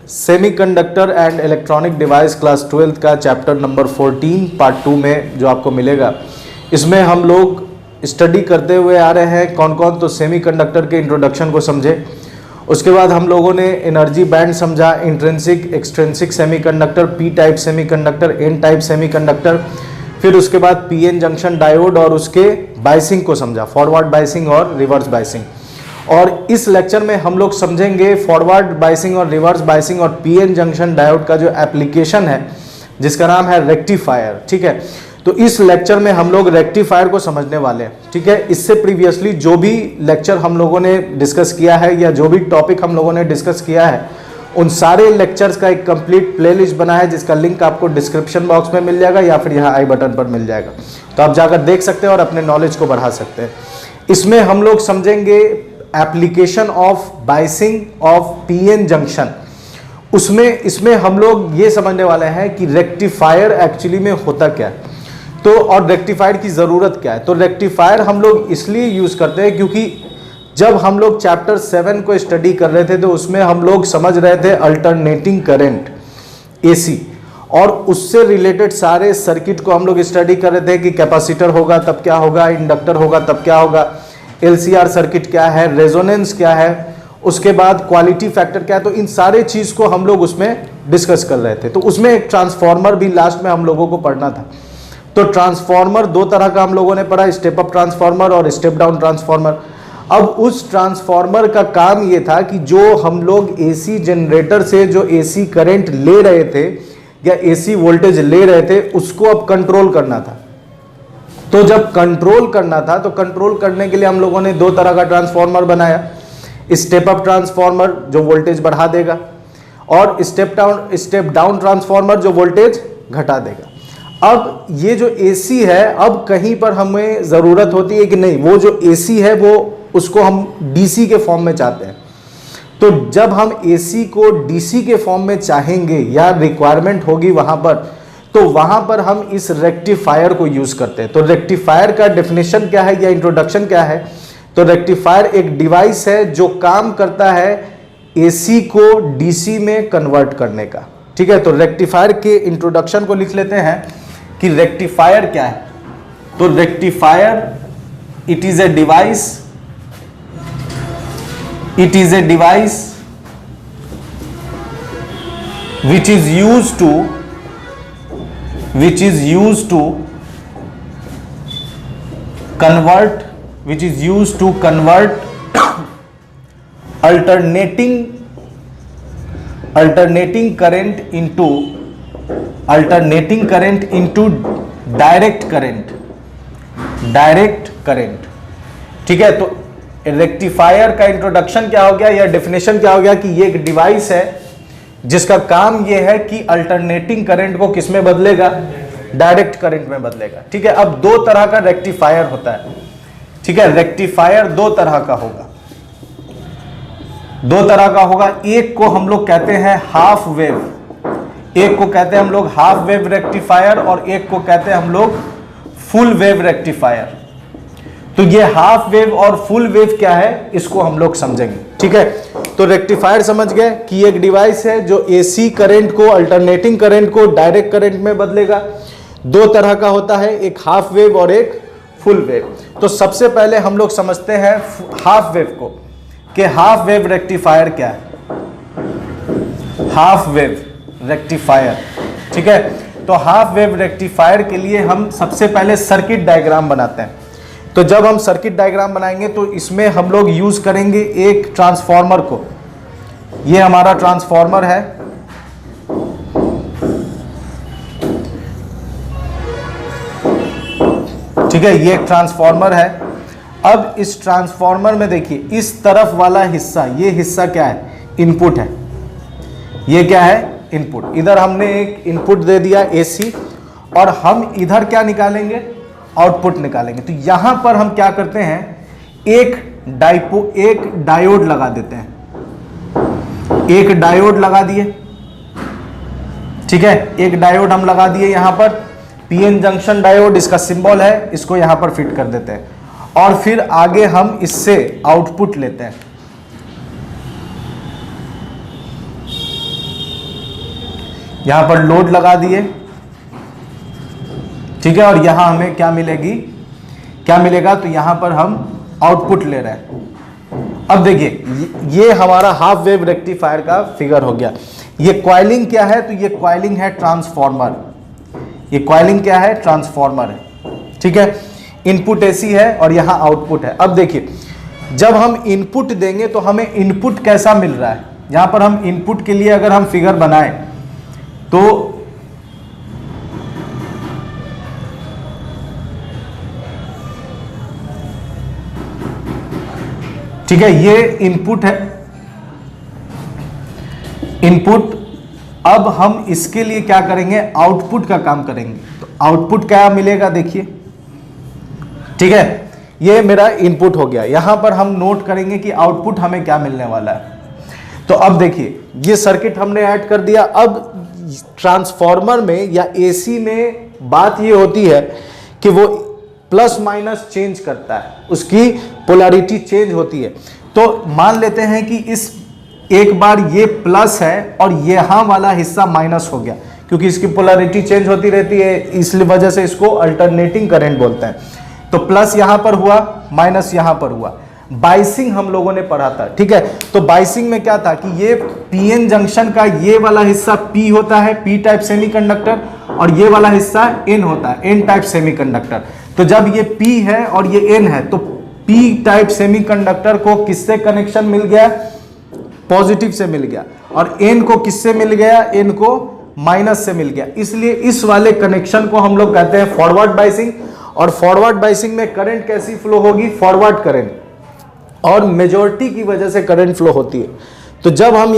Semiconductor and electronic device class 12 का chapter number 14 part 2 में जो आपको मिलेगा, इसमें हम लोग स्टडी करते हुए आ रहे हैं कौन कौन। तो सेमीकंडक्टर के इंट्रोडक्शन को समझे, उसके बाद हम लोगों ने एनर्जी बैंड समझा, intrinsic extrinsic semiconductor, P type semiconductor, N type semiconductor, फिर उसके बाद पीएन जंक्शन डायोड और उसके बाइसिंग को समझा, फॉरवर्ड बाइसिंग और रिवर्स बाइसिंग। और इस लेक्चर में हम लोग समझेंगे फॉरवर्ड बाइसिंग और रिवर्स बाइसिंग और पीएन जंक्शन डायोड का जो एप्लीकेशन है जिसका नाम है रेक्टिफायर। ठीक है, तो इस लेक्चर में हम लोग रेक्टिफायर को समझने वाले हैं। ठीक है, इससे प्रीवियसली जो भी लेक्चर हम लोगों ने डिस्कस किया है या जो भी टॉपिक हम लोगों ने डिस्कस किया है, उन सारे लेक्चर्स का एक कंप्लीट प्लेलिस्ट बना है जिसका लिंक आपको डिस्क्रिप्शन बॉक्स में मिल जाएगा या फिर यहाँ आई बटन पर मिल जाएगा, तो आप जाकर देख सकते हैं और अपने नॉलेज को बढ़ा सकते हैं। इसमें हम लोग समझेंगे application of biasing of PN junction. इसमें हम लोग ये समझने वाले हैं कि रेक्टिफायर एक्चुअली में होता क्या है, तो और रेक्टिफायर की ज़रूरत क्या है। तो रेक्टिफायर हम लोग इसलिए यूज़ करते हैं क्योंकि जब हम लोग चैप्टर 7 को स्टडी कर रहे थे तो उसमें हम लोग समझ रहे थे अल्टरनेटिंग करंट एसी, और उससे रिलेटेड सारे सर्किट को हम लोग स्टडी कर रहे थे कि कैपेसिटर होगा तब क्या होगा, इंडक्टर होगा तब क्या होगा, एलसीआर सर्किट क्या है, रेजोनेंस क्या है, उसके बाद क्वालिटी फैक्टर क्या है। तो इन सारे चीज़ को हम लोग उसमें डिस्कस कर रहे थे। तो उसमें एक ट्रांसफॉर्मर भी लास्ट में हम लोगों को पढ़ना था। तो ट्रांसफॉर्मर दो तरह का हम लोगों ने पढ़ा, स्टेप अप ट्रांसफॉर्मर और स्टेप डाउन ट्रांसफॉर्मर। अब उस ट्रांसफॉर्मर का काम ये था कि जो हम लोग एसी जनरेटर से जो एसी करंट ले रहे थे या एसी वोल्टेज ले रहे थे उसको अब कंट्रोल करना था। तो जब कंट्रोल करना था तो कंट्रोल करने के लिए हम लोगों ने दो तरह का ट्रांसफॉर्मर बनाया, स्टेप अप ट्रांसफॉर्मर जो वोल्टेज बढ़ा देगा और स्टेप डाउन ट्रांसफॉर्मर जो वोल्टेज घटा देगा। अब ये जो एसी है, अब कहीं पर हमें ज़रूरत होती है कि नहीं, वो जो एसी है वो उसको हम डीसी के फॉर्म में चाहते हैं। तो जब हम एसी को डीसी के फॉर्म में चाहेंगे या रिक्वायरमेंट होगी वहाँ पर, तो वहाँ पर हम इस रेक्टिफायर को यूज़ करते हैं। तो रेक्टिफायर का डेफिनेशन क्या है या इंट्रोडक्शन क्या है? तो रेक्टिफायर एक डिवाइस है जो काम करता है एसी को डीसी में कन्वर्ट करने का। ठीक है, तो रेक्टिफायर के इंट्रोडक्शन को लिख लेते हैं कि रेक्टिफायर क्या है। तो rectifier it is a device which is used to convert alternating current into direct current। ठीक है, तो रेक्टिफायर का इंट्रोडक्शन क्या हो गया या डेफिनेशन क्या हो गया कि ये एक डिवाइस है जिसका काम ये है कि अल्टरनेटिंग करंट को किस में बदलेगा, डायरेक्ट करंट में बदलेगा। ठीक है, अब दो तरह का रेक्टिफायर होता है। ठीक है, रेक्टिफायर दो तरह का होगा, एक को हम लोग कहते हैं हाफ वेव, एक को कहते हैं हम लोग हाफ वेव रेक्टिफायर और एक को कहते हैं हम लोग फुल वेव रेक्टिफायर। तो ये हाफ वेव और फुल वेव क्या है इसको हम लोग समझेंगे। ठीक है, तो रेक्टिफायर समझ गए कि एक डिवाइस है जो एसी करंट को, अल्टरनेटिंग करंट को डायरेक्ट करंट में बदलेगा। दो तरह का होता है, एक हाफ वेव और एक फुल वेव। तो सबसे पहले हम लोग समझते हैं हाफ वेव को कि हाफ वेव रेक्टिफायर क्या है। हाफ वेव रेक्टिफायर, ठीक है, तो हाफ वेव रेक्टिफायर के लिए हम सबसे पहले सर्किट डायग्राम बनाते हैं। तो जब हम सर्किट डायग्राम बनाएंगे तो इसमें हम लोग यूज करेंगे एक ट्रांसफॉर्मर को। ये हमारा ट्रांसफॉर्मर है, ठीक है, ये एक ट्रांसफॉर्मर है। अब इस ट्रांसफॉर्मर में देखिए इस तरफ वाला हिस्सा, ये हिस्सा क्या है, इनपुट है। ये क्या है, इनपुट। इधर हमने एक इनपुट दे दिया एसी और हम इधर क्या निकालेंगे, आउटपुट निकालेंगे। तो यहां पर हम क्या करते हैं, एक डायोड लगा देते हैं। एक डायोड लगा दिए, ठीक है, एक डायोड हम लगा दिए यहां पर, पीएन जंक्शन डायोड इसका सिंबल है, इसको यहां पर फिट कर देते हैं और फिर आगे हम इससे आउटपुट लेते हैं। यहां पर लोड लगा दिए, ठीक है, और यहां हमें क्या मिलेगी, क्या मिलेगा, तो यहां पर हम आउटपुट ले रहे हैं। अब देखिए ये हमारा हाफ वेव रेक्टिफायर का फिगर हो गया। ये कॉइलिंग क्या है, तो ये कॉइलिंग है ट्रांसफॉर्मर, ये कॉइलिंग क्या है, ट्रांसफॉर्मर है, ठीक है। इनपुट एसी है और यहां आउटपुट है। अब देखिए जब हम इनपुट देंगे तो हमें इनपुट कैसा मिल रहा है, यहां पर हम इनपुट के लिए अगर हम फिगर बनाएं तो ठीक है, ये इनपुट है, इनपुट। अब हम इसके लिए क्या करेंगे, आउटपुट का काम करेंगे। तो आउटपुट क्या मिलेगा देखिए, ठीक है, ये मेरा इनपुट हो गया। यहां पर हम नोट करेंगे कि आउटपुट हमें क्या मिलने वाला है। तो अब देखिए ये सर्किट हमने ऐड कर दिया। अब ट्रांसफॉर्मर में या एसी में बात ये होती है कि वो प्लस माइनस चेंज करता है, उसकी पोलैरिटी चेंज होती है। तो मान लेते हैं कि इस एक बार ये प्लस है और यहां वाला हिस्सा माइनस हो गया, क्योंकि इसकी पोलैरिटी चेंज होती रहती है, इसलिए वजह से इसको अल्टरनेटिंग करंट बोलते हैं। तो प्लस यहां पर हुआ, माइनस यहां पर हुआ। बाइसिंग हम लोगों ने पढ़ा था, ठीक है। तो बाइसिंग में क्या था कि ये पीएन जंक्शन का ये वाला हिस्सा पी होता है, पी टाइप सेमीकंडक्टर, और ये वाला हिस्सा एन होता है, एन टाइप सेमीकंडक्टर। तो जब ये पी है और ये एन है तो पी टाइप सेमीकंडक्टर को किससे कनेक्शन मिल गया, पॉजिटिव से मिल गया, और एन को किससे मिल गया, एन को माइनस से मिल गया। इसलिए इस वाले कनेक्शन को हम लोग कहते हैं फॉरवर्ड बाइसिंग। और फॉरवर्ड बाइसिंग में करंट कैसी फ्लो होगी, फॉरवर्ड करंट, और मेजॉरिटी की वजह से करंट फ्लो होती है। तो जब हम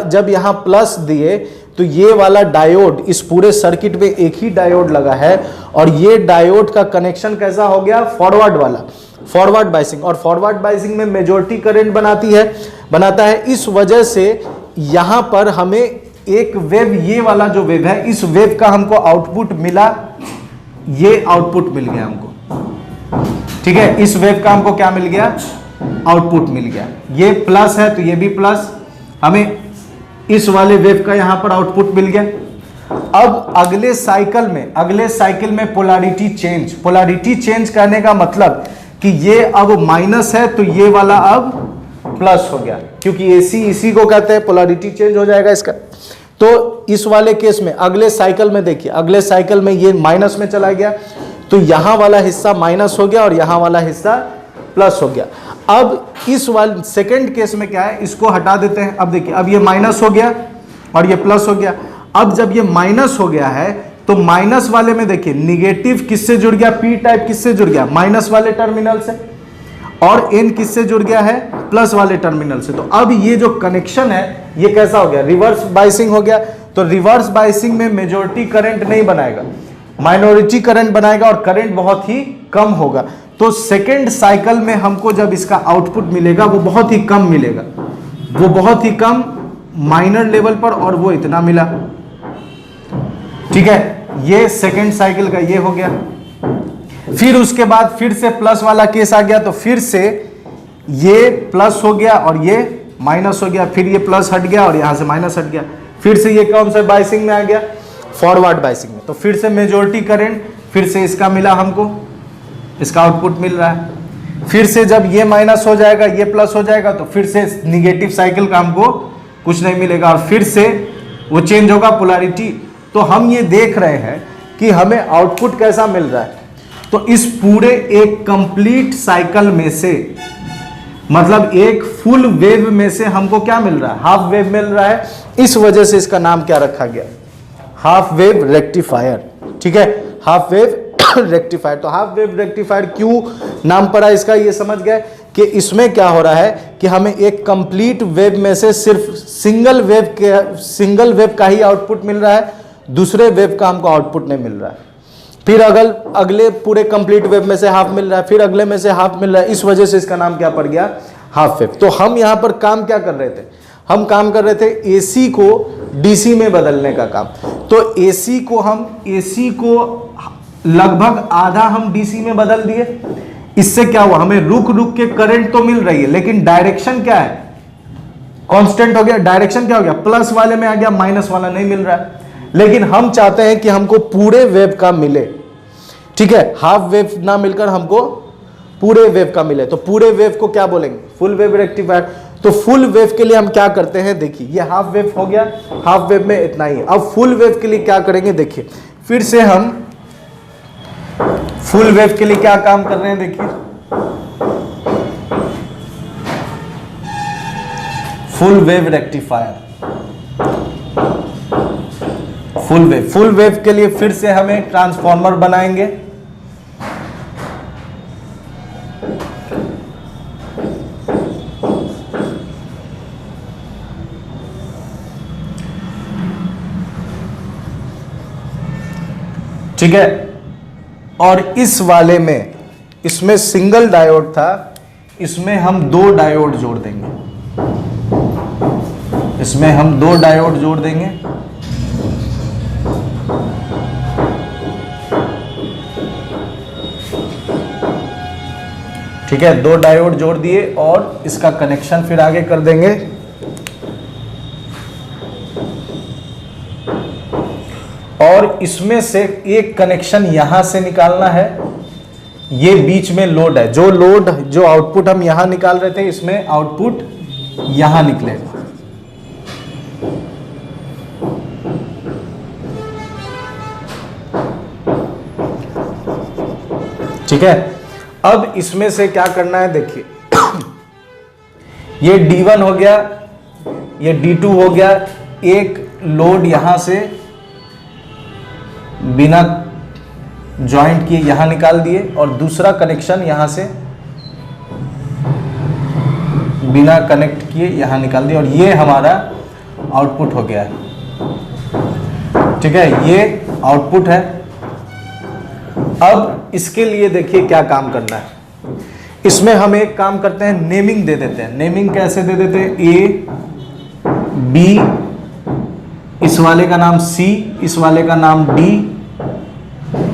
जब यहां प्लस दिए तो ये वाला डायोड, इस पूरे सर्किट में एक ही डायोड लगा है, और ये डायोड का कनेक्शन कैसा हो गया, फॉरवर्ड वाला, फॉरवर्ड बाइसिंग। और फॉरवर्ड बाइसिंग में मेजॉरिटी करंट बनाता है। इस वजह से यहां पर हमें एक वेव, ये वाला जो वेव है, इस वेव का हमको आउटपुट मिला, ये आउटपुट मिल गया हमको, ठीक है। इस वेव का हमको क्या मिल गया, आउटपुट मिल गया। ये प्लस है तो ये भी प्लस, हमें इस वाले वेव का यहां पर आउटपुट मिल गया। अब अगले साइकिल में पोलैरिटी चेंज करने का मतलब कि ये अब माइनस है तो ये वाला अब प्लस हो गया, क्योंकि एसी इसी को कहते हैं, पोलैरिटी चेंज हो जाएगा इसका। तो इस वाले केस में अगले साइकिल में देखिए, अगले साइकिल में ये माइनस में चला गया, तो यहां वाला हिस्सा माइनस हो गया और यहां वाला हिस्सा प्लस हो गया। अब इस वाले सेकंड केस में क्या है, इसको हटा देते हैं। अब देखिए, अब ये माइनस हो गया और ये प्लस हो गया। अब जब ये माइनस हो गया है तो माइनस वाले में देखिए निगेटिव किससे जुड़ गया, पी टाइप किससे जुड़ गया, माइनस वाले टर्मिनल से, और एन किससे जुड़ गया है, प्लस वाले टर्मिनल से। तो अब ये जो कनेक्शन है ये कैसा हो गया, रिवर्स बाइसिंग हो गया। तो रिवर्स बाइसिंग में मेजॉरिटी करंट नहीं बनाएगा, माइनॉरिटी करंट बनाएगा, और करंट बहुत ही कम होगा। तो सेकेंड साइकिल में हमको जब इसका आउटपुट मिलेगा वो बहुत ही कम मिलेगा, वो बहुत ही कम माइनर लेवल पर, और वो इतना मिला, ठीक है। ये सेकेंड साइकिल का ये हो गया। फिर उसके बाद फिर से प्लस वाला केस आ गया, तो फिर से ये प्लस हो गया और ये माइनस हो गया, फिर ये प्लस हट गया और यहां से माइनस हट गया। फिर से ये कौन सा बाइसिंग में आ गया, फॉरवर्ड बाइसिंग में। तो फिर से मेजॉरिटी करंट फिर से इसका मिला, हमको इसका आउटपुट मिल रहा है। फिर से जब ये माइनस हो जाएगा, ये प्लस हो जाएगा, तो फिर से निगेटिव साइकिल का हमको कुछ नहीं मिलेगा, और फिर से वो चेंज होगा पोलैरिटी। तो हम ये देख रहे हैं कि हमें आउटपुट कैसा मिल रहा है। तो इस पूरे एक कंप्लीट साइकिल में से, मतलब एक फुल वेव में से हमको क्या मिल रहा है, हाफ वेव मिल रहा है। इस वजह से इसका नाम क्या रखा गया, हाफ वेव रेक्टिफायर, ठीक है, हाफ वेव रेक्टिफायर। तो हाफ वेव रेक्टिफायर क्यों नाम पड़ा इसका, ये समझ गए कि इसमें क्या हो रहा है कि हमें एक कंप्लीट वेव में से सिर्फ सिंगल वेव का ही आउटपुट मिल रहा है, दूसरे वेव का हमको आउटपुट नहीं मिल रहा है। फिर अगले पूरे कंप्लीट वेव में से हाफ मिल रहा है, फिर अगले में से हाफ मिल रहा है। इस वजह से इसका नाम क्या पड़ गया, हाफ वेव। तो हम यहां पर काम क्या कर रहे थे, हम काम कर रहे थे एसी को डीसी में बदलने का काम। तो एसी को लगभग आधा हम डीसी में बदल दिए। इससे क्या हुआ, हमें रुक रुक के करंट तो मिल रही है, लेकिन डायरेक्शन क्या है, कांस्टेंट हो गया। डायरेक्शन क्या हो गया, प्लस वाले में आ गया, माइनस वाला नहीं मिल रहा है। लेकिन हम चाहते हैं कि हमको पूरे वेव का मिले, ठीक है, हाफ वेव ना मिलकर हमको पूरे वेव का मिले। तो पूरे वेव को क्या बोलेंगे? Full wave rectifier. तो फुल वेव के लिए हम क्या करते हैं, देखिए ये हाफ वेव हो गया, हाफ वेव में इतना ही। अब फुल वेव के लिए क्या करेंगे, देखिए फिर से हम फुल वेव के लिए क्या काम कर रहे हैं, देखिए full wave rectifier, full wave के लिए फिर से हम एक ट्रांसफॉर्मर बनाएंगे। ठीक है, और इस वाले में, इसमें सिंगल डायोड था, इसमें हम 2 डायोड जोड़ देंगे, इसमें हम 2 डायोड जोड़ देंगे। ठीक है, 2 डायोड जोड़ दिए और इसका कनेक्शन फिर आगे कर देंगे। और इसमें से एक कनेक्शन यहां से निकालना है, ये बीच में लोड है, जो आउटपुट हम यहां निकाल रहे थे, इसमें आउटपुट यहां निकलेगा। ठीक है, अब इसमें से क्या करना है, देखिए ये D1 हो गया, ये D2 हो गया, एक लोड यहां से बिना जॉइंट किए यहां निकाल दिए और दूसरा कनेक्शन यहां से बिना कनेक्ट किए यहां निकाल दिया, और ये हमारा आउटपुट हो गया है। ठीक है, ये आउटपुट है। अब इसके लिए देखिए क्या काम करना है, इसमें हम एक काम करते हैं, नेमिंग दे देते हैं। नेमिंग कैसे दे देते हैं, ए बी, इस वाले का नाम सी, इस वाले का नाम डी,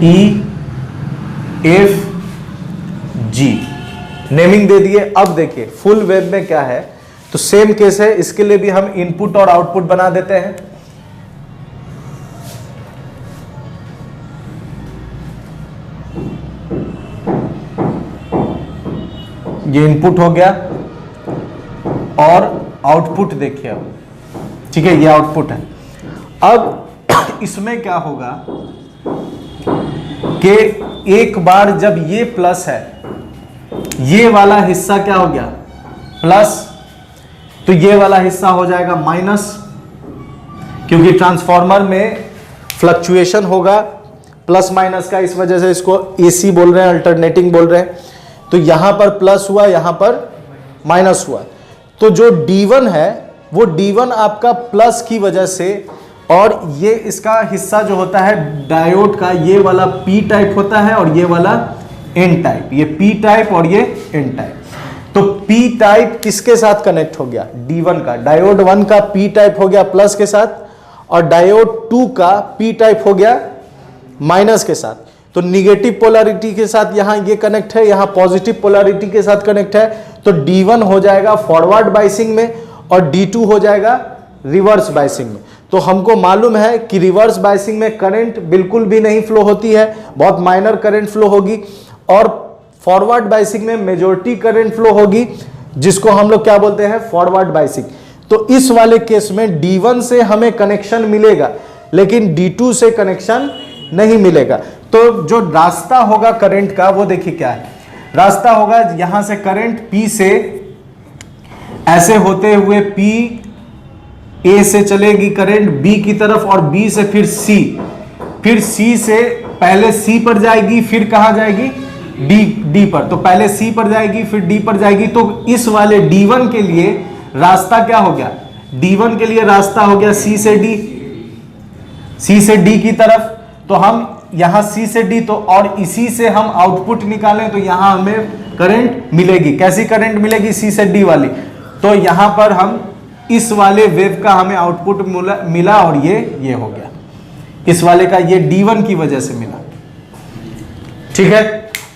ई, एफ, जी, नेमिंग दे दिए। अब देखिए फुल वेव में क्या है, तो सेम केस है, इसके लिए भी हम इनपुट और आउटपुट बना देते हैं। ये इनपुट हो गया और आउटपुट देखिए अब, ठीक है, ये आउटपुट है। अब इसमें क्या होगा कि एक बार जब ये प्लस है, ये वाला हिस्सा क्या हो गया प्लस, तो ये वाला हिस्सा हो जाएगा माइनस, क्योंकि ट्रांसफार्मर में फ्लक्चुएशन होगा प्लस माइनस का, इस वजह से इसको एसी बोल रहे हैं, अल्टरनेटिंग बोल रहे हैं। तो यहां पर प्लस हुआ, यहां पर माइनस हुआ, तो जो D1 है वो D1 आपका प्लस की वजह से, और ये इसका हिस्सा जो होता है डायोड का, ये वाला P टाइप होता है और ये वाला N टाइप, ये P टाइप और ये N टाइप। तो P टाइप किसके साथ कनेक्ट हो गया, D1 का, डायोड 1 का P टाइप हो गया प्लस के साथ, और डायोड 2 का P टाइप हो गया माइनस के साथ। तो निगेटिव पोलैरिटी के साथ यहां ये कनेक्ट है, यहां पॉजिटिव पोलैरिटी के साथ कनेक्ट है, तो D1 हो जाएगा फॉरवर्ड बाइसिंग में और D2 हो जाएगा रिवर्स बाइसिंग में। तो हमको मालूम है कि रिवर्स बाइसिंग में करंट बिल्कुल भी नहीं फ्लो होती है, बहुत माइनर करंट फ्लो होगी, और फॉरवर्ड बाइसिंग में मेजॉरिटी करंट फ्लो होगी, जिसको हम लोग क्या बोलते हैं, फॉरवर्ड बाइसिंग। तो इस वाले केस में D1 से हमें कनेक्शन मिलेगा, लेकिन D2 से कनेक्शन नहीं मिलेगा। तो जो रास्ता होगा करंट का, वो देखिए क्या है, रास्ता होगा यहां से करंट P से ऐसे होते हुए P A से चलेगी करंट B की तरफ, और B से फिर C, फिर C से पहले C पर जाएगी, फिर कहां जाएगी, D पर। तो पहले C पर जाएगी, फिर D पर जाएगी। तो इस वाले D1 के लिए रास्ता क्या हो गया, D1 के लिए रास्ता हो गया C से D, C से D की तरफ। तो हम यहां C से D, तो और इसी से हम आउटपुट निकालें तो यहां हमें करंट मिलेगी। कैसी करंट मिलेगी, C से D वाली। तो यहां पर हम इस वाले वेव का हमें आउटपुट मिला और ये हो गया, इस वाले का ये D1 की वजह से मिला। ठीक है,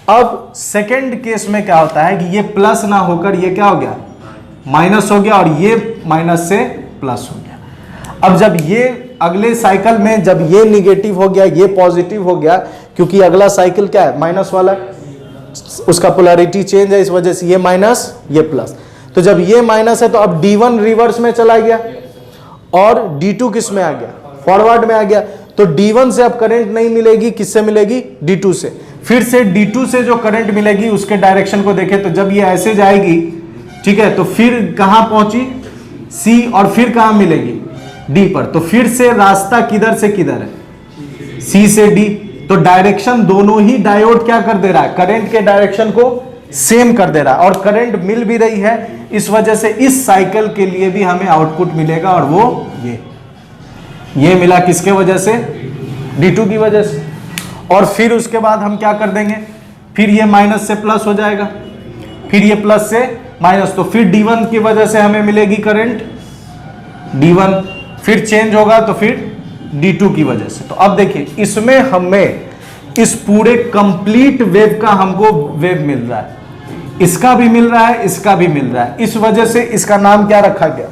अब सेकंड केस में क्या होता है कि ये प्लस ना होकर ये क्या हो गया, माइनस हो गया, और ये माइनस से प्लस हो गया। अब जब ये अगले साइकिल में जब ये निगेटिव हो गया, ये पॉजिटिव हो गया, क्योंकि अगला साइकिल क्या है, माइनस वाला, उसका पोलैरिटी चेंज है, इस वजह से ये माइनस ये प्लस। तो जब ये माइनस है तो अब D1 रिवर्स में चला गया और D2 किस में आ गया, फॉरवर्ड में आ गया। तो D1 से अब करंट नहीं मिलेगी, किससे मिलेगी, D2 से। फिर से D2 से जो करंट मिलेगी उसके डायरेक्शन को देखें तो जब ये ऐसे जाएगी, ठीक है, तो फिर कहां पहुंची, C, और फिर कहां मिलेगी, D पर। तो फिर से रास्ता किधर से किधर है, C से D। तो डायरेक्शन दोनों ही डायोड क्या कर दे रहा है, करंट के डायरेक्शन को सेम कर दे रहा है, और करंट मिल भी रही है। इस वजह से इस साइकिल के लिए भी हमें आउटपुट मिलेगा, और वो ये मिला किसके वजह से, D2 की वजह से। और फिर उसके बाद हम क्या कर देंगे, फिर ये माइनस से प्लस हो जाएगा, फिर ये प्लस से माइनस, तो फिर D1 की वजह से हमें मिलेगी करंट D1, फिर चेंज होगा तो फिर D2 की वजह से। तो अब देखिए इसमें हमें इस पूरे कंप्लीट वेव का हमको वेव मिल रहा है, इसका भी मिल रहा है, इसका भी मिल रहा है। इस वजह से इसका नाम क्या रखा गया,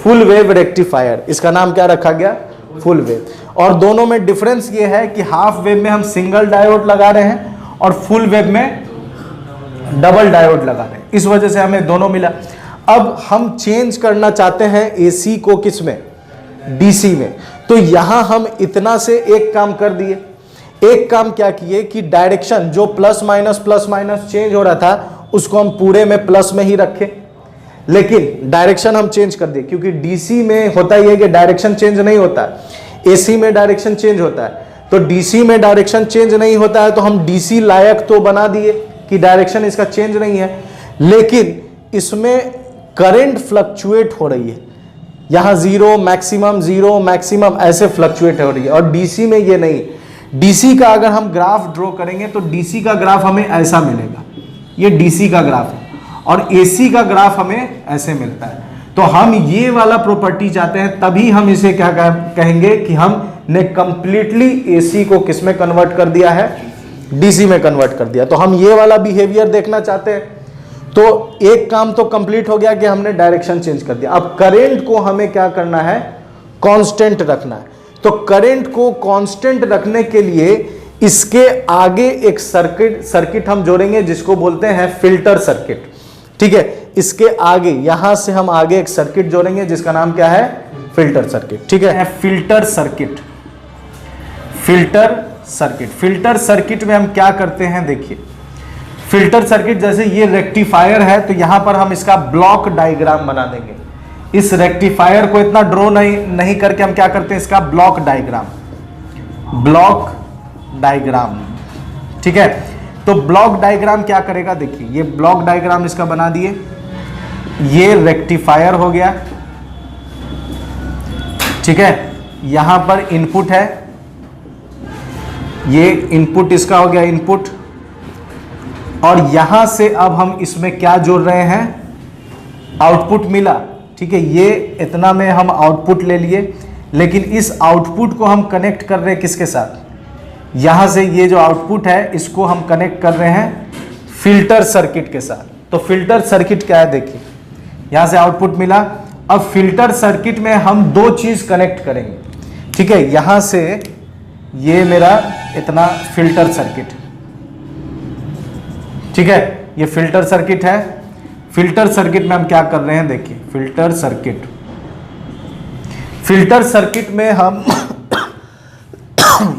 फुल वेव रेक्टिफायर। इसका नाम क्या रखा गया, फुल वेव। और दोनों में डिफरेंस ये है कि हाफ वेव में हम सिंगल डायोड लगा रहे हैं और फुल वेव में डबल डायोड लगा रहे हैं, इस वजह से हमें दोनों मिला। अब हम चेंज करना चाहते हैं एसी को किस में, डीसी में। तो यहां हम इतना से एक काम कर दिए, एक काम क्या किए कि डायरेक्शन जो प्लस माइनस चेंज हो रहा था उसको हम पूरे में प्लस में ही रखे, लेकिन डायरेक्शन हम चेंज कर दिए, क्योंकि डीसी में होता ही है कि डायरेक्शन चेंज नहीं होता है, एसी में डायरेक्शन चेंज होता है। तो डीसी में डायरेक्शन चेंज नहीं होता है तो हम डीसी लायक तो बना दिए कि डायरेक्शन इसका चेंज नहीं है, लेकिन इसमें करंट फ्लक्चुएट हो रही है, यहां जीरो मैक्सिमम ऐसे फ्लक्चुएट हो रही है। और डीसी में ये नहीं, डीसी का अगर हम ग्राफ ड्रॉ करेंगे तो डीसी का ग्राफ हमें ऐसा मिलेगा, ये डीसी का ग्राफ है, और एसी का ग्राफ हमें ऐसे मिलता है। तो हम ये वाला प्रॉपर्टी चाहते हैं, तभी हम इसे क्या कहेंगे कि हमने कंप्लीटली एसी को किस में कन्वर्ट कर दिया है, डीसी में कन्वर्ट कर दिया। तो हम ये वाला बिहेवियर देखना चाहते हैं। तो एक काम तो कंप्लीट हो गया कि हमने डायरेक्शन चेंज कर दिया। अब करंट को हमें क्या करना है, कांस्टेंट रखना है। तो करंट को कांस्टेंट रखने के लिए इसके आगे एक सर्किट हम जोड़ेंगे जिसको बोलते हैं फिल्टर सर्किट, ठीक है। इसके आगे यहां से हम आगे एक सर्किट जोड़ेंगे जिसका नाम क्या है, फिल्टर सर्किट, ठीक है। फिल्टर सर्किट में हम क्या करते हैं, देखिए फिल्टर सर्किट, जैसे ये रेक्टिफायर है तो यहां पर हम इसका ब्लॉक डायग्राम बना देंगे। इस रेक्टिफायर को इतना ड्रॉ नहीं करके हम क्या करते हैं, इसका ब्लॉक डायग्राम, ठीक है। तो ब्लॉक डायग्राम क्या करेगा, देखिए ये ब्लॉक डायग्राम इसका बना दिए, ये रेक्टिफायर हो गया, ठीक है। यहां पर इनपुट है, ये इनपुट इसका हो गया इनपुट, और यहां से अब हम इसमें क्या जोड़ रहे हैं, आउटपुट मिला, ठीक है। ये इतना में हम आउटपुट ले लिए, लेकिन इस आउटपुट को हम कनेक्ट कर रहे हैं किसके साथ, यहां से ये जो आउटपुट है इसको हम कनेक्ट कर रहे हैं फिल्टर सर्किट के साथ। तो फिल्टर सर्किट क्या है, देखिए यहां से आउटपुट मिला। अब फिल्टर सर्किट में हम दो चीज कनेक्ट करेंगे, ठीक है। यहां से ये मेरा इतना फिल्टर सर्किट, ठीक है, ये फिल्टर सर्किट है। फिल्टर सर्किट में हम क्या कर रहे हैं, देखिए फिल्टर सर्किट में हम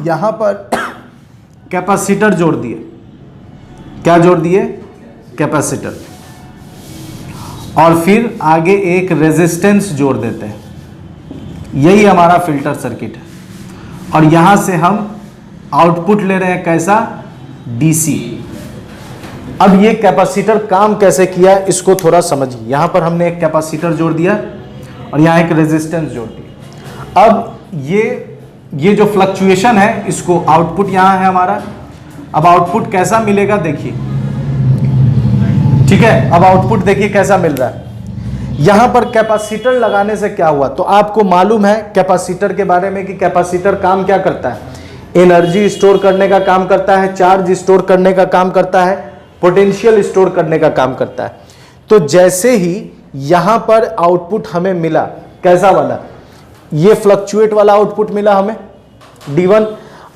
यहां पर कैपेसिटर जोड़ दिए, क्या जोड़ दिए, कैपेसिटर, और फिर आगे एक रेजिस्टेंस जोड़ देते हैं, यही हमारा फिल्टर सर्किट है। और यहां से हम आउटपुट ले रहे हैं कैसा, डीसी। अब ये कैपेसिटर काम कैसे किया इसको थोड़ा समझिए। यहां पर हमने एक कैपेसिटर जोड़ दिया और यहां एक रेजिस्टेंस जोड़ दिया। अब ये जो फ्लक्चुएशन है इसको आउटपुट यहां है हमारा। अब आउटपुट कैसा मिलेगा, देखिए, ठीक है। अब आउटपुट देखिए कैसा मिल रहा है। यहां पर कैपेसिटर लगाने से क्या हुआ, तो आपको मालूम है कैपेसिटर के बारे में कि कैपेसिटर काम क्या करता है, एनर्जी स्टोर करने का काम करता है, चार्ज स्टोर करने का काम करता है, पोटेंशियल स्टोर करने का काम करता है। तो जैसे ही यहां पर आउटपुट हमें मिला कैसा वाला, ये फ्लक्चुएट वाला आउटपुट मिला हमें D1।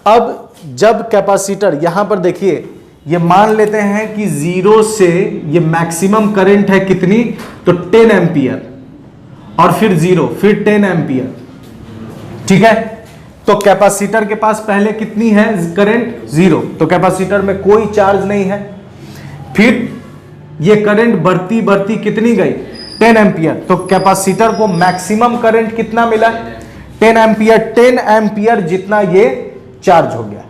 अब जब कैपेसिटर यहां पर देखिए, ये मान लेते हैं कि 0 से ये मैक्सिमम करंट है कितनी, तो 10 एम्पियर, और फिर 0, फिर 10 एम्पियर, ठीक है। तो कैपेसिटर के पास पहले कितनी है करंट, 0, तो कैपेसिटर में कोई चार्ज नहीं है। फिर ये करंट बढ़ती बढ़ती कितनी गई, 10 एम्पियर, तो कैपेसिटर को मैक्सिमम करंट कितना मिला, 10 एम्पियर। 10 एम्पियर जितना ये चार्ज हो गया।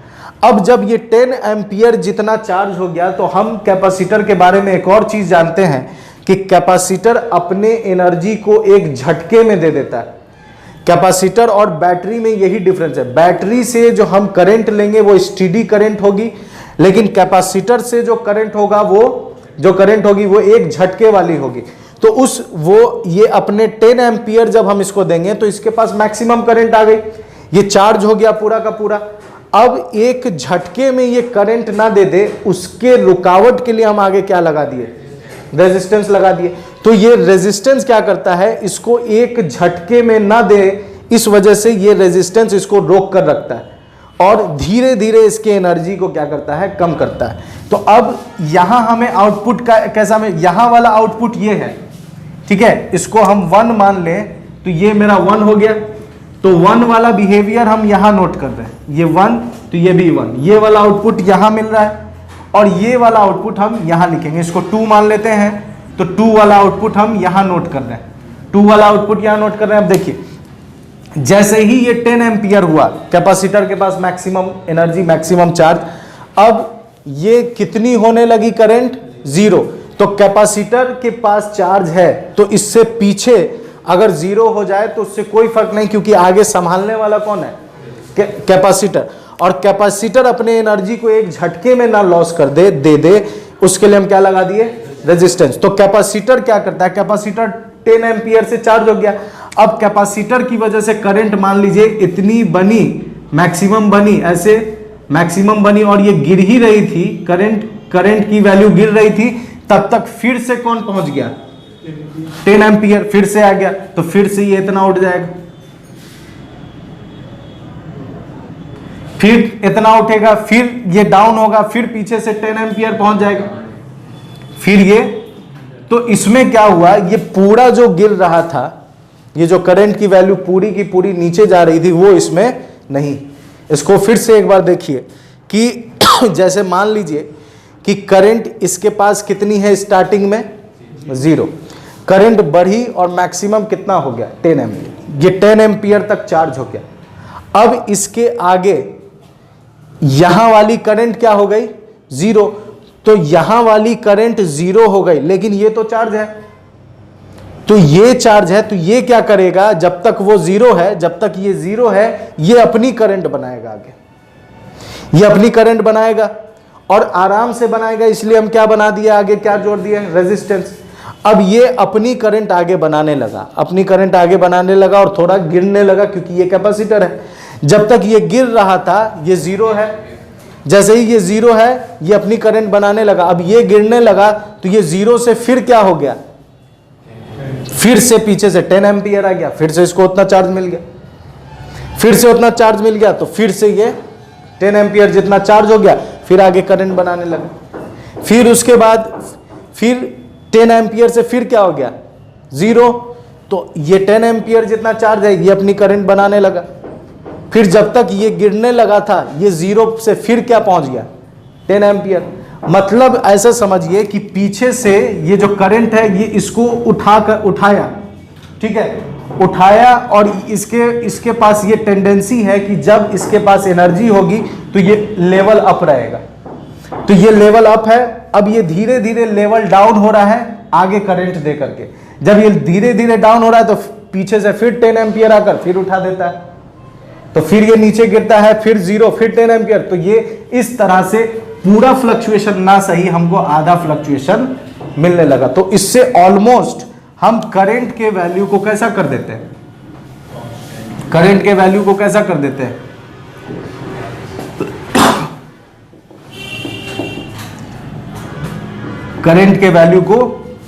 अब जब ये 10 एम्पियर जितना चार्ज हो गया, तो हम कैपेसिटर के बारे में एक और चीज जानते हैं कि कैपेसिटर अपने एनर्जी को एक झटके में दे देता है। कैपेसिटर और बैटरी में यही डिफरेंस है। बैटरी से जो हम करंट लेंगे वो स्टेडी करंट होगी, लेकिन कैपेसिटर से जो करंट होगा वो एक झटके वाली होगी। तो ये अपने 10 एम्पियर जब हम इसको देंगे तो इसके पास मैक्सिमम करंट आ गई, ये चार्ज हो गया पूरा का पूरा। अब एक झटके में ये करंट ना दे दे, उसके रुकावट के लिए हम आगे क्या लगा दिए, रेजिस्टेंस लगा दिए। तो ये रेजिस्टेंस क्या करता है, इसको एक झटके में ना दे, इस वजह से ये रेजिस्टेंस इसको रोक कर रखता है और धीरे धीरे इसके एनर्जी को क्या करता है, कम करता है। तो अब यहां हमें आउटपुट का कैसा में, यहां वाला आउटपुट ये है, ठीक है, इसको हम 1 मान लें, तो ये मेरा 1 हो गया। तो 1 वाला बिहेवियर हम यहां नोट कर रहे हैं, ये 1 तो ये भी 1, ये वाला आउटपुट यहां मिल रहा है, और ये वाला आउटपुट हम यहां लिखेंगे, इसको 2 मान लेते हैं, तो 2 वाला आउटपुट हम यहां नोट कर रहे हैं, 2 वाला आउटपुट यहां नोट कर रहे हैं। अब देखिए, जैसे ही ये 10 एम्पियर हुआ, कैपेसिटर के पास मैक्सिमम एनर्जी, मैक्सिमम चार्ज, अब ये कितनी होने लगी करंट, 0। तो कैपेसिटर के पास चार्ज है, तो इससे पीछे अगर 0 हो जाए तो उससे कोई फर्क नहीं, क्योंकि आगे संभालने वाला कौन है, कैपेसिटर। और कैपेसिटर अपने एनर्जी को एक झटके में ना लॉस कर दे, उसके लिए हम क्या लगा दिए, रेजिस्टेंस। तो कैपेसिटर क्या करता है, कैपेसिटर 10 एम्पियर से चार्ज हो गया। अब कैपेसिटर की वजह से करंट मान लीजिए इतनी बनी, मैक्सिमम बनी, ऐसे मैक्सिमम बनी, और ये गिर ही रही थी, करंट की वैल्यू गिर रही थी, तब तक फिर से कौन पहुंच गया, 10 एम्पियर फिर से आ गया, तो फिर से ये इतना उठ जाएगा, फिर इतना उठेगा, फिर ये डाउन होगा, फिर पीछे से 10 एम्पियर पहुंच जाएगा, फिर ये। तो इसमें क्या हुआ, ये पूरा जो गिर रहा था, ये जो करंट की वैल्यू पूरी की पूरी नीचे जा रही थी, वो इसमें नहीं। इसको फिर से एक बार देखिए कि जैसे मान लीजिए कि करंट इसके पास कितनी है, स्टार्टिंग में 0, करंट बढ़ी और मैक्सिमम कितना हो गया, 10 एम्पियर, ये 10 एम्पियर तक चार्ज हो गया। अब इसके आगे यहां वाली करंट क्या हो गई, 0, तो यहां वाली करंट 0 हो गई, लेकिन ये तो चार्ज है, तो ये चार्ज है, तो ये क्या करेगा, जब तक वो 0 है, जब तक ये 0 है, ये अपनी करंट बनाएगा आगे, ये अपनी करंट बनाएगा और आराम से बनाएगा। इसलिए हम क्या बना दिया, आगे क्या जोड़ दिया, रेजिस्टेंस। अब ये अपनी करंट आगे बनाने लगा, अपनी करंट आगे बनाने लगा और थोड़ा गिरने लगा, क्योंकि ये कैपेसिटर है। जब तक ये गिर रहा था, ये 0 है, जैसे ही ये 0 है, ये अपनी करंट बनाने लगा। अब ये गिरने लगा, तो ये 0 से फिर क्या हो गया, फिर से पीछे से 10 एम्पियर आ गया, फिर से इसको उतना चार्ज मिल गया, फिर से उतना चार्ज मिल गया, तो फिर से ये 10 एम्पियर जितना चार्ज हो गया, फिर आगे करंट बनाने लगा। फिर उसके बाद फिर 10 एम्पियर से फिर क्या हो गया, 0, तो ये 10 एम्पियर जितना चार्ज है, ये अपनी करंट बनाने लगा। फिर जब तक ये गिरने लगा था, ये 0 से फिर क्या पहुंच गया, 10 एम्पियर। मतलब ऐसा समझिए कि पीछे से ये जो करंट है, ये इसको उठाया, ठीक है, उठाया, और इसके पास ये टेंडेंसी है कि जब इसके पास एनर्जी होगी तो ये लेवल अप रहेगा, तो ये लेवल अप है। अब ये धीरे धीरे लेवल डाउन हो रहा है आगे करंट दे करके। जब ये धीरे धीरे डाउन हो रहा है, तो पीछे से फिर 10 एम्पियर आकर फिर उठा देता है, तो फिर ये नीचे गिरता है, फिर 0, फिर 10 एम्पियर। तो ये इस तरह से पूरा फ्लक्चुएशन ना सही, हमको आधा फ्लक्चुएशन मिलने लगा। तो इससे ऑलमोस्ट हम करंट के वैल्यू को कैसा कर देते हैं, करंट के वैल्यू को कैसा कर देते हैं, करंट के वैल्यू को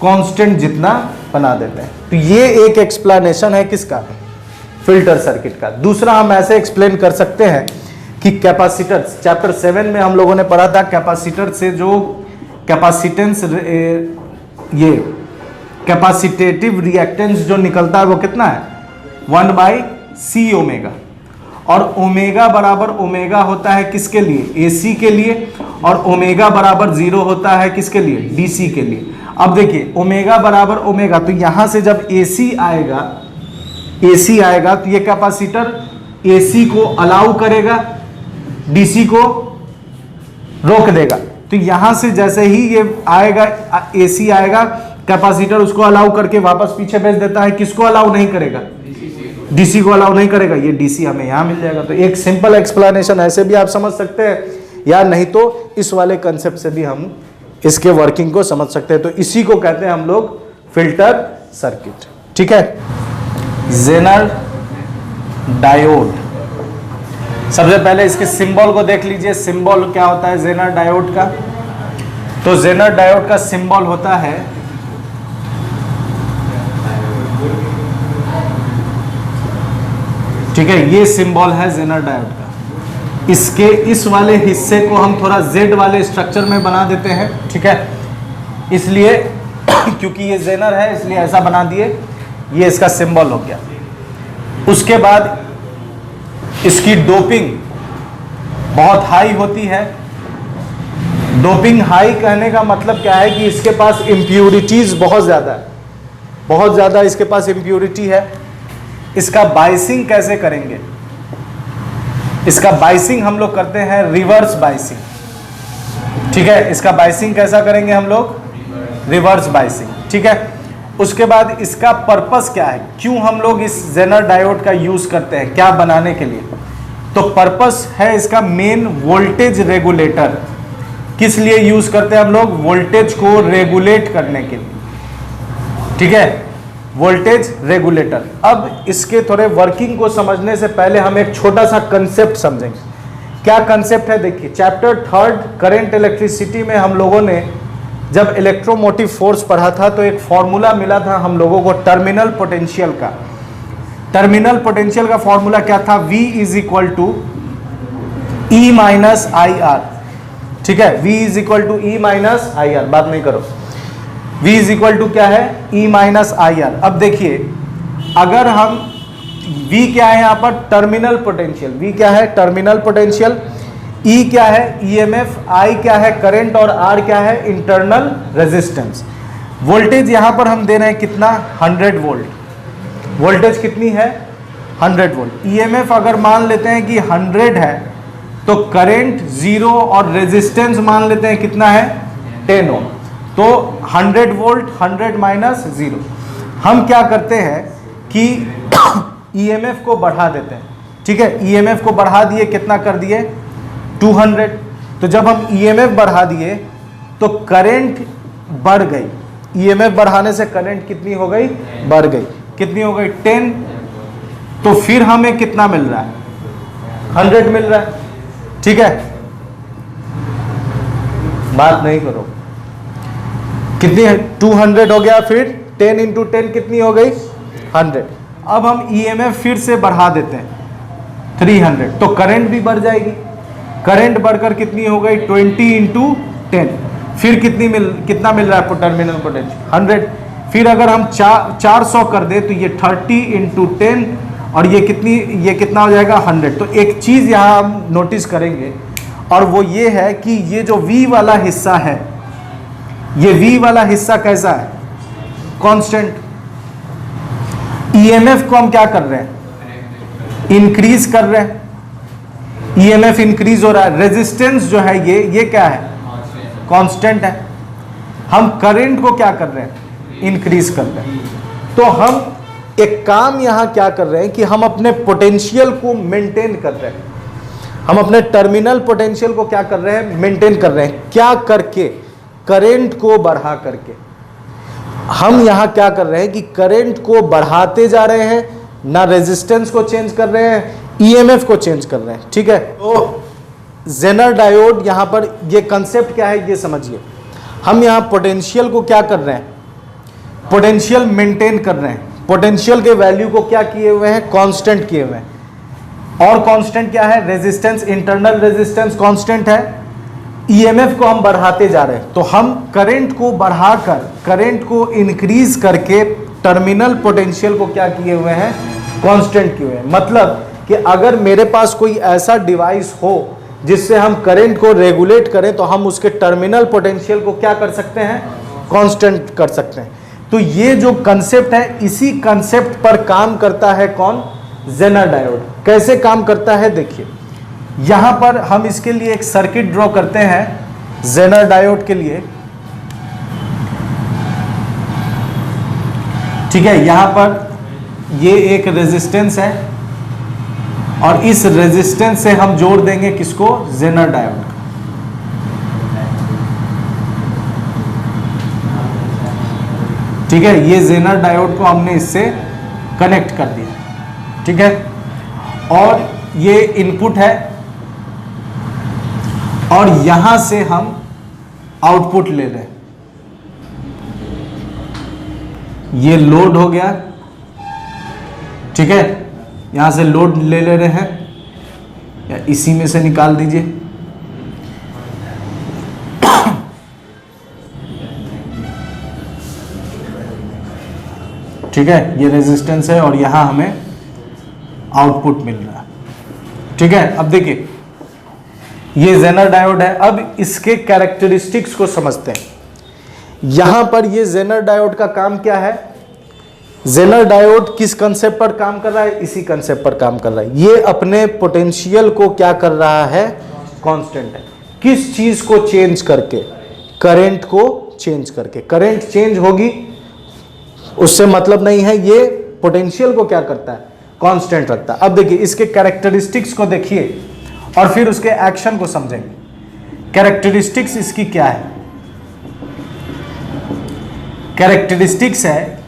कांस्टेंट जितना बना देते हैं। तो ये एक एक्सप्लेनेशन है किसका, फिल्टर सर्किट का। दूसरा हम ऐसे एक्सप्लेन कर सकते हैं कि कैपेसिटर, चैप्टर 7 में हम लोगों ने पढ़ा था कैपेसिटर से जो कैपेसिटेंस, ये कैपेसिटेटिव रिएक्टेंस जो निकलता है वो कितना है 1/c ओमेगा, और ओमेगा बराबर ओमेगा होता है किसके लिए, AC के लिए, और ओमेगा बराबर 0 होता है किसके लिए, DC के लिए। अब देखिए ओमेगा बराबर ओमेगा, तो यहां से जब AC आएगा तो ये कैपेसिटर AC को अलाउ करेगा, DC को रोक देगा। तो यहां से जैसे ही ये आएगा, AC आएगा, कैपेसिटर उसको अलाउ करके वापस पीछे भेज देता है, किसको अलाउ नहीं करेगा, DC को अलाउ नहीं करेगा, ये DC हमें यहां मिल जाएगा। तो एक सिंपल एक्सप्लेनेशन ऐसे भी आप समझ सकते हैं, या नहीं तो इस वाले कंसेप्ट से भी हम इसके वर्किंग को समझ सकते हैं। तो इसी को कहते हैं हम लोग फिल्टर सर्किट। ठीक है, जेनर डायोड। सबसे पहले इसके सिंबल को देख लीजिए, सिंबल क्या होता है जेनर डायोड का। तो जेनर डायोड का सिंबल होता है ठीक है, ये सिंबल है जेनर डायोड का। इसके इस वाले हिस्से को हम थोड़ा Z वाले स्ट्रक्चर में बना देते हैं, ठीक है, इसलिए क्योंकि ये जेनर है इसलिए ऐसा बना दिए, ये इसका सिंबल हो गया। उसके बाद इसकी डोपिंग बहुत हाई होती है। डोपिंग हाई कहने का मतलब क्या है कि इसके पास इम्प्यूरिटीज बहुत ज़्यादा है, बहुत ज़्यादा इसके पास इम्प्यूरिटी है। इसका बाइसिंग कैसे करेंगे, इसका बाइसिंग हम लोग करते हैं रिवर्स बाइसिंग, ठीक है, इसका बाइसिंग कैसा करेंगे हम लोग, रिवर्स बाइसिंग, ठीक है। उसके बाद इसका पर्पस क्या है, क्यों हम लोग इस जेनर डायोड का यूज करते हैं, क्या बनाने के लिए। तो पर्पस है इसका मेन वोल्टेज रेगुलेटर। किस लिए यूज करते हैं हम लोग, वोल्टेज को रेगुलेट करने के लिए, ठीक है, वोल्टेज रेगुलेटर। अब इसके थोड़े वर्किंग को समझने से पहले हम एक छोटा सा कंसेप्ट समझेंगे। क्या कंसेप्ट है, देखिए चैप्टर 3 करंट इलेक्ट्रिसिटी में हम लोगों ने जब इलेक्ट्रोमोटिव फोर्स पढ़ा था तो एक फॉर्मूला मिला था हम लोगों को टर्मिनल पोटेंशियल का। टर्मिनल पोटेंशियल का फॉर्मूला क्या था, V is equal to E minus I R, ठीक है, V is equal to E minus I R, बात नहीं करो, V इज इक्वल टू क्या है, E माइनस आई आर। अब देखिए अगर हम V क्या है यहाँ पर, टर्मिनल पोटेंशियल, V क्या है, टर्मिनल पोटेंशियल, E क्या है, EMF, I क्या है, करंट, और R क्या है, इंटरनल रेजिस्टेंस। वोल्टेज यहाँ पर हम दे रहे हैं कितना, 100 वोल्ट, वोल्टेज कितनी है 100 वोल्ट। EMF अगर मान लेते हैं कि 100 है तो करंट 0 और रेजिस्टेंस मान लेते हैं कितना है 10 ओम। तो 100 वोल्ट 100 माइनस 0, हम क्या करते हैं कि EMF को बढ़ा देते हैं, ठीक है, EMF को बढ़ा दिए, कितना कर दिए 200। तो जब हम EMF बढ़ा दिए तो करंट बढ़ गई, EMF बढ़ाने से करंट कितनी हो गई, बढ़ गई, कितनी हो गई 10। तो फिर हमें कितना मिल रहा है 100 मिल रहा है, ठीक है, बात नहीं करो, कितनी है 200 हो गया, फिर 10 इंटू 10 कितनी हो गई 100। अब हम EMF फिर से बढ़ा देते हैं 300, तो करंट भी बढ़ जाएगी, करंट बढ़कर कितनी हो गई 20 इंटू 10, फिर कितना मिल रहा है टर्मिनल पोटेंशियल 100। फिर अगर हम 400 कर दे तो ये 30 इंटू 10, और ये कितना हो जाएगा 100। तो एक चीज़ यहाँ हम नोटिस करेंगे, और वो ये है कि ये जो V वाला हिस्सा है, ये V वाला हिस्सा कैसा है, कांस्टेंट। EMF को हम क्या कर रहे हैं, इंक्रीज कर रहे हैं, EMF इंक्रीज हो रहा है। रेजिस्टेंस जो है ये क्या है, कांस्टेंट है। हम करंट को क्या कर रहे हैं, इंक्रीज कर रहे हैं। तो हम एक काम यहां क्या कर रहे हैं कि हम अपने पोटेंशियल को मेंटेन कर रहे हैं, हम अपने टर्मिनल पोटेंशियल को क्या कर रहे हैं, मेंटेन कर रहे हैं। क्या करके, करंट को बढ़ा करके। हम यहां क्या कर रहे हैं कि करंट को बढ़ाते जा रहे हैं, ना रेजिस्टेंस को चेंज कर रहे हैं, EMF को चेंज कर रहे हैं, ठीक है। तो जेनर डायोड यहां पर ये कंसेप्ट क्या है ये समझिए। हम यहां पोटेंशियल को क्या कर रहे हैं, पोटेंशियल मेंटेन कर रहे हैं, पोटेंशियल के वैल्यू को क्या किए हुए हैं, कांस्टेंट किए हुए हैं। और कांस्टेंट क्या है, रेजिस्टेंस, इंटरनल रेजिस्टेंस कांस्टेंट है। ईएमएफ को हम बढ़ाते जा रहे हैं, तो हम करंट को बढ़ाकर, करंट को इंक्रीज करके टर्मिनल पोटेंशियल को क्या किए हुए हैं, कांस्टेंट किए हुए हैं। मतलब कि अगर मेरे पास कोई ऐसा डिवाइस हो जिससे हम करंट को रेगुलेट करें, तो हम उसके टर्मिनल पोटेंशियल को क्या कर सकते हैं, कांस्टेंट कर सकते हैं। तो ये जो कंसेप्ट है, इसी कंसेप्ट पर काम करता है कौन, जेनर डायोड। कैसे काम करता है देखिए, यहां पर हम इसके लिए एक सर्किट ड्रॉ करते हैं जेनर डायोड के लिए। ठीक है, यहां पर ये एक रेजिस्टेंस है और इस रेजिस्टेंस से हम जोड़ देंगे किसको, जेनर डायोड। ठीक है, ये जेनर डायोड को हमने इससे कनेक्ट कर दिया। ठीक है, और ये इनपुट है और यहां से हम आउटपुट ले रहे हैं। ये लोड हो गया, ठीक है, यहां से लोड ले रहे हैं, या इसी में से निकाल दीजिए। ठीक है, ये रेजिस्टेंस है और यहां हमें आउटपुट मिल रहा है। ठीक है, अब देखिए ये जेनर डायोड है। अब इसके कैरेक्टरिस्टिक्स को समझते हैं। यहां पर ये जेनर डायोड का काम क्या है, जेनर डायोड किस कंसेप्ट पर काम कर रहा है, इसी कंसेप्ट पर काम कर रहा है। ये अपने पोटेंशियल को क्या कर रहा है, कांस्टेंट है। किस चीज को चेंज करके, करंट को चेंज करके। करंट चेंज होगी उससे मतलब नहीं है, ये पोटेंशियल को क्या करता है, कांस्टेंट रखता है। अब देखिए इसके कैरेक्टरिस्टिक्स को देखिए और फिर उसके एक्शन को समझेंगे। कैरेक्टरिस्टिक्स इसकी क्या है, कैरेक्टरिस्टिक्स है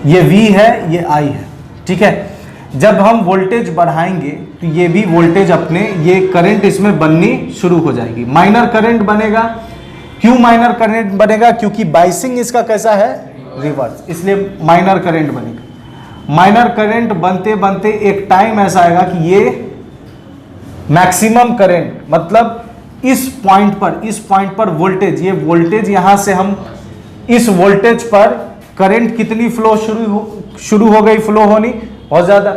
ये V है, ये I है। ठीक है, जब हम वोल्टेज बढ़ाएंगे तो ये भी वोल्टेज अपने, ये करंट इसमें बननी शुरू हो जाएगी, माइनर करंट बनेगा। क्यों माइनर करंट बनेगा, क्योंकि बाइसिंग इसका कैसा है, रिवर्स, इसलिए माइनर करंट बनेगा। माइनर करंट बनते बनते एक टाइम ऐसा आएगा कि ये मैक्सिमम करंट, मतलब इस पॉइंट पर वोल्टेज, ये वोल्टेज यहां से हम इस वोल्टेज पर करंट कितनी फ्लो शुरू हो गई, फ्लो होनी बहुत ज्यादा,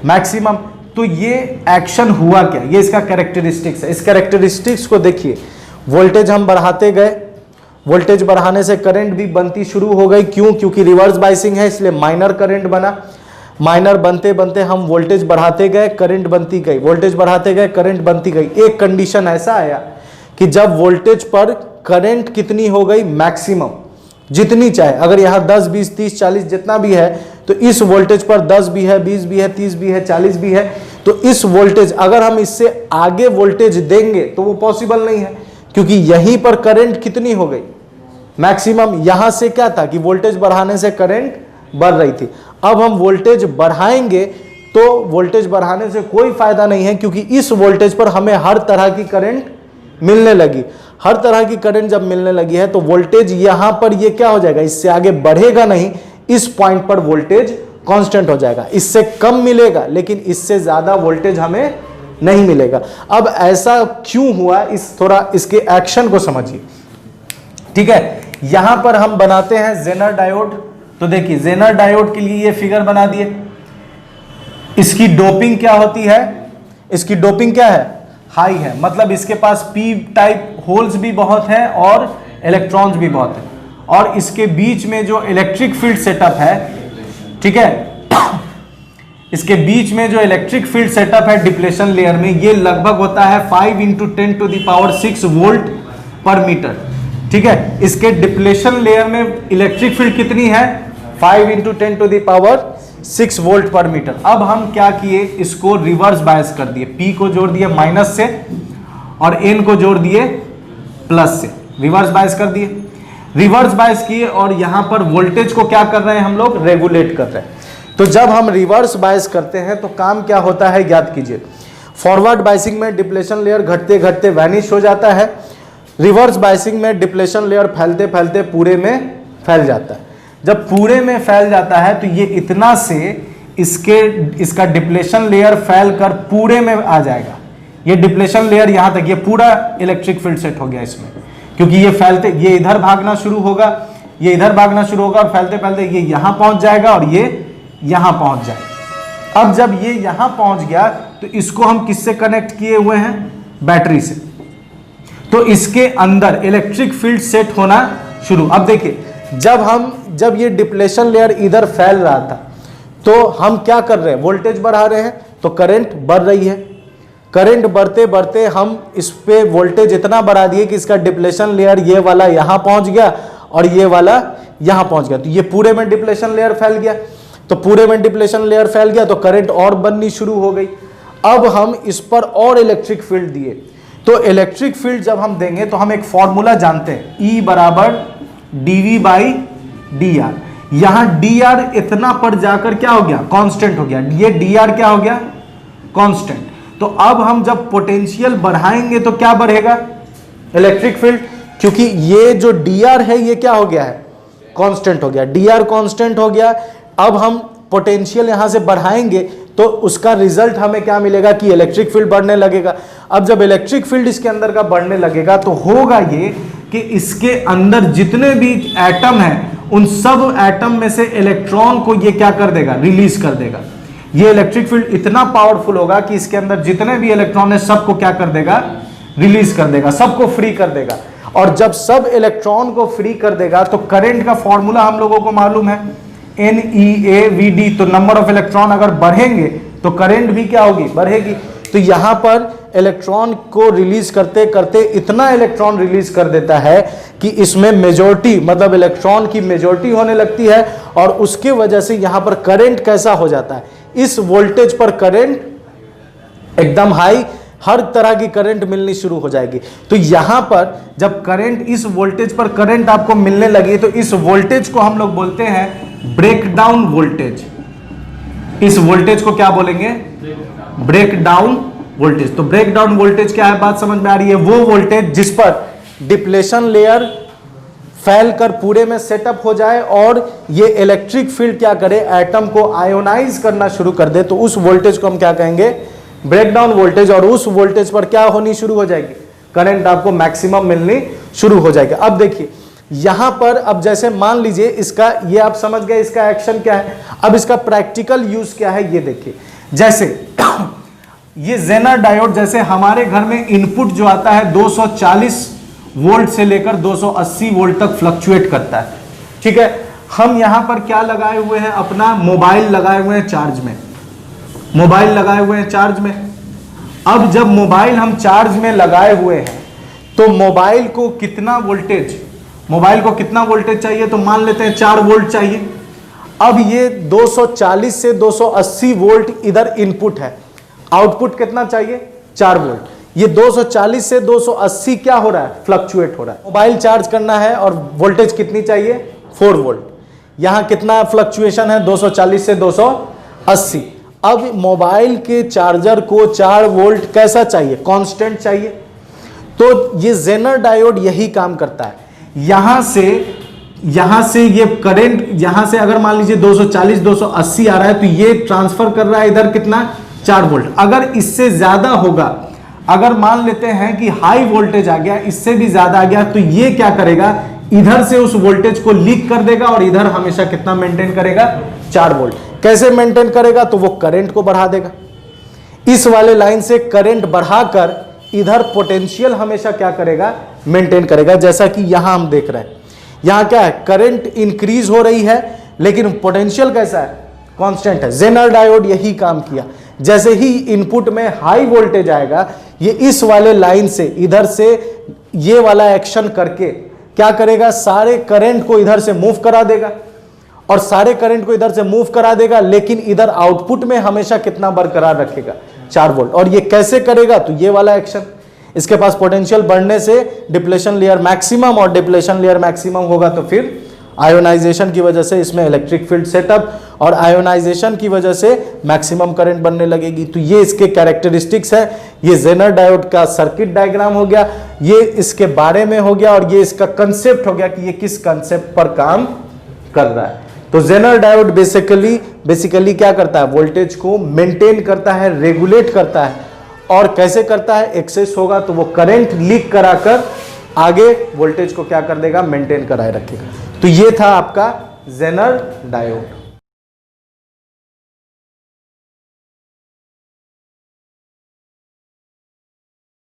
मैक्सिमम। तो ये एक्शन हुआ क्या, ये इसका कैरेक्टरिस्टिक्स है। इस कैरेक्टरिस्टिक्स को देखिए, वोल्टेज हम बढ़ाते गए, वोल्टेज बढ़ाने से करंट भी बनती शुरू हो गई। क्यों, क्योंकि रिवर्स बाइसिंग है, इसलिए माइनर करंट बना। माइनर बनते बनते हम वोल्टेज बढ़ाते गए, करंट बनती गई, वोल्टेज बढ़ाते गए, करंट बनती गई। एक कंडीशन ऐसा आया कि जब वोल्टेज पर करंट कितनी हो गई, मैक्सिमम, जितनी चाहे, अगर यहाँ 10, 20, 30, 40 जितना भी है, तो इस वोल्टेज पर 10 भी है, 20 भी है, 30 भी है, 40 भी है, तो इस वोल्टेज, अगर हम इससे आगे वोल्टेज देंगे तो वो पॉसिबल नहीं है, क्योंकि यहीं पर करंट कितनी हो गई, मैक्सिमम। यहां से क्या था कि वोल्टेज बढ़ाने से करंट बढ़ रही थी। अब हम वोल्टेज बढ़ाएंगे तो वोल्टेज बढ़ाने से कोई फायदा नहीं है, क्योंकि इस वोल्टेज पर हमें हर तरह की करंट मिलने लगी। हर तरह की करंट जब मिलने लगी है तो वोल्टेज यहां पर ये क्या हो जाएगा, इससे आगे बढ़ेगा नहीं, इस पॉइंट पर वोल्टेज कांस्टेंट हो जाएगा। इससे कम मिलेगा लेकिन इससे ज्यादा वोल्टेज हमें नहीं मिलेगा। अब ऐसा क्यों हुआ, इस थोड़ा इसके एक्शन को समझिए। ठीक है, यहां पर हम बनाते हैं जेनर डायोड। तो देखिए जेनर डायोड के लिए ये फिगर बना दिए। इसकी डोपिंग क्या होती है, इसकी डोपिंग क्या है, हाई है, मतलब इसके पास पी टाइप होल्स भी बहुत हैं और इलेक्ट्रॉन्स भी बहुत हैं। और इसके बीच में जो इलेक्ट्रिक फील्ड सेटअप है, ठीक है, इसके बीच में जो इलेक्ट्रिक फील्ड सेटअप है डिप्लेशन लेयर में, ये लगभग होता है 5 × 10⁻⁶ वोल्ट पर मीटर। ठीक है, इसके डिप्लेशन लेयर में इलेक्ट्रिक फील्ड कितनी है, 5 × 10⁻⁶ वोल्ट पर मीटर। अब हम क्या किए, इसको रिवर्स बायस कर दिए, P को जोड़ दिए माइनस से और N को जोड़ दिए प्लस से, रिवर्स बायस कर दिए। रिवर्स बायस किए और यहां पर वोल्टेज को क्या कर रहे हैं हम लोग, रेगुलेट कर रहे हैं। तो जब हम रिवर्स बायस करते हैं तो काम क्या होता है, याद कीजिए। फॉरवर्ड बायसिंग में डिप्लेशन लेयर घटते घटते वैनिश हो जाता है, रिवर्स बायसिंग में डिप्लेशन लेयर फैलते फैलते पूरे में फैल जाता है। जब पूरे में फैल जाता है तो ये इतना से इसका डिप्लेशन लेयर फैल कर पूरे में आ जाएगा। ये डिप्लेशन लेयर यहां तक, ये पूरा इलेक्ट्रिक फील्ड सेट हो गया इसमें, क्योंकि ये फैलते, ये इधर भागना शुरू होगा, ये इधर भागना शुरू होगा और फैलते फैलते ये यहां पहुंच जाएगा और ये यहां पहुंच जाएगा। अब जब ये यहां पहुंच गया तो इसको हम किससे कनेक्ट किए हुए हैं? बैटरी से। तो इसके अंदर इलेक्ट्रिक फील्ड सेट होना शुरू। अब देखिए, जब ये डिप्लेशन लेयर इधर फैल रहा था तो हम क्या कर रहे हैं? वोल्टेज बढ़ा रहे हैं, तो करंट बढ़ रही है। करंट बढ़ते बढ़ते हम इस पे वोल्टेज इतना बढ़ा दिए कि इसका डिप्लेशन लेयर ये वाला यहां पहुंच गया और ये वाला यहां पहुंच गया। तो ये पूरे में डिप्लेशन लेयर फैल गया, तो पूरे में डिप्लेशन लेयर फैल गया तो करंट और बननी शुरू हो गई। अब हम इस पर और इलेक्ट्रिक फील्ड दिए, तो इलेक्ट्रिक फील्ड जब हम देंगे तो हम एक फॉर्मूला जानते हैं, E बराबर dV बाई dr। यहां dr इतना पर जाकर क्या हो गया? कांस्टेंट हो गया। ये dr क्या हो गया? कांस्टेंट। तो अब हम जब पोटेंशियल बढ़ाएंगे तो क्या बढ़ेगा? इलेक्ट्रिक फील्ड, क्योंकि ये जो dr है ये क्या हो गया है? कांस्टेंट हो गया। dr कांस्टेंट हो गया। अब हम पोटेंशियल यहां से बढ़ाएंगे तो उसका रिजल्ट हमें क्या मिलेगा कि इलेक्ट्रिक फील्ड बढ़ने लगेगा। अब जब इलेक्ट्रिक फील्ड इसके अंदर का बढ़ने लगेगा तो होगा ये कि इसके अंदर जितने भी एटम हैं उन सब एटम में से इलेक्ट्रॉन को ये क्या कर देगा? रिलीज कर देगा। ये इलेक्ट्रिक फील्ड इतना पावरफुल होगा कि इसके अंदर जितने भी इलेक्ट्रॉन है सबको क्या कर देगा? रिलीज कर देगा, सबको फ्री कर देगा। और जब सब इलेक्ट्रॉन को फ्री कर देगा तो करंट का फॉर्मूला हम लोगों को मालूम है, NeAVD। तो नंबर ऑफ इलेक्ट्रॉन अगर बढ़ेंगे तो करंट भी क्या होगी? बढ़ेगी। तो यहां पर इलेक्ट्रॉन को रिलीज करते करते इतना इलेक्ट्रॉन रिलीज कर देता है कि इसमें मेजॉरिटी, मतलब इलेक्ट्रॉन की मेजॉरिटी होने लगती है और उसके वजह से यहां पर करंट कैसा हो जाता है? इस वोल्टेज पर करंट एकदम हाई, हर तरह की करंट मिलनी शुरू हो जाएगी। तो यहां पर जब करंट, इस वोल्टेज पर करंट आपको मिलने लगी तो इस वोल्टेज को हम लोग बोलते हैं ब्रेकडाउन वोल्टेज। इस वोल्टेज को क्या बोलेंगे? Breakdown voltage. तो ब्रेकडाउन वोल्टेज क्या है? बात समझ में आ रही है? वो वोल्टेज जिस पर डिप्लेशन लेयर फैल कर पूरे में सेटअप हो जाए और ये इलेक्ट्रिक फील्ड क्या करे? एटम को आयोनाइज करना शुरू कर दे, तो उस वोल्टेज को हम क्या कहेंगे? Breakdown voltage. और उस वोल्टेज पर क्या होनी शुरू हो जाएगी? करंट आपको मैक्सिमम मिलनी शुरू हो जाएगी। अब देखिए यहां पर, अब जैसे मान लीजिए इसका, ये आप समझ गए इसका एक्शन क्या है। अब इसका प्रैक्टिकल यूज क्या है ये देखिए। जैसे ये जेनर डायोड, जैसे हमारे घर में इनपुट जो आता है 240 वोल्ट से लेकर 280 वोल्ट तक फ्लक्चुएट करता है, ठीक है। हम यहां पर क्या लगाए हुए हैं? अपना मोबाइल लगाए हुए हैं चार्ज में, मोबाइल लगाए हुए हैं चार्ज में। अब जब मोबाइल हम चार्ज में लगाए हुए हैं तो मोबाइल को कितना वोल्टेज, मोबाइल को कितना वोल्टेज चाहिए? तो मान लेते हैं 4 वोल्ट चाहिए। अब ये 240 से 280 वोल्ट इधर इनपुट है, आउटपुट कितना चाहिए? 4 वोल्ट। ये 240 से 280 क्या हो रहा है? फ्लक्चुएट हो रहा है। मोबाइल चार्ज करना है और वोल्टेज कितनी चाहिए? 4 वोल्ट। यहां कितना फ्लक्चुएशन है? 240 से 280। अब मोबाइल के चार्जर को 4 वोल्ट कैसा चाहिए? कांस्टेंट चाहिए। तो ये जेनर डायोड यही काम करता है। यहां से ये करंट, यहां से अगर मान लीजिए 240 280 आ रहा है तो ये ट्रांसफर कर रहा है इधर कितना? 4 वोल्ट। अगर इससे ज्यादा होगा, अगर मान लेते हैं कि हाई वोल्टेज आ गया, इससे भी ज्यादा आ गया, तो ये क्या करेगा? इधर से उस वोल्टेज को लीक कर देगा और इधर हमेशा कितना मेंटेन करेगा? 4 वोल्ट। कैसे मेंटेन करेगा? तो वो करंट को बढ़ा देगा। इस वाले लाइन से करंट बढ़ाकर इधर पोटेंशियल हमेशा क्या करेगा? मेंटेन करेगा। जैसा कि यहां हम देख रहे हैं, यहां क्या है? करंट इंक्रीज हो रही है लेकिन पोटेंशियल कैसा है? कांस्टेंट है। जेनर डायोड यही काम किया। जैसे ही इनपुट में हाई वोल्टेज आएगा, ये इस वाले लाइन से इधर से ये वाला एक्शन करके क्या करेगा? सारे करंट को इधर से मूव करा देगा और सारे करंट को इधर से मूव करा देगा, लेकिन इधर आउटपुट में हमेशा कितना बरकरार रखेगा? 4 वोल्ट। और ये कैसे करेगा? तो ये वाला एक्शन, इसके पास पोटेंशियल बढ़ने से डिप्लेशन लेयर मैक्सिमम, और डिप्लेशन लेयर मैक्सिमम होगा तो फिर आयोनाइजेशन की वजह से इसमें इलेक्ट्रिक फील्ड सेटअप और आयोनाइजेशन की वजह से मैक्सिमम करंट बनने लगेगी। तो ये इसके कैरेक्टरिस्टिक्स है। ये जेनर डायोड का सर्किट डायग्राम हो गया, ये इसके बारे में हो गया, और ये इसका कंसेप्ट हो गया कि ये किस कंसेप्ट पर काम कर रहा है। तो जेनर डायोड बेसिकली क्या करता है, वोल्टेज को मेंटेन करता है, रेगुलेट करता है। और कैसे करता है, एक्सेस होगा तो वो करंट लीक कराकर आगे वोल्टेज को क्या कर देगा, मेंटेन कराए रखेगा। तो ये था आपका जेनर डायोड।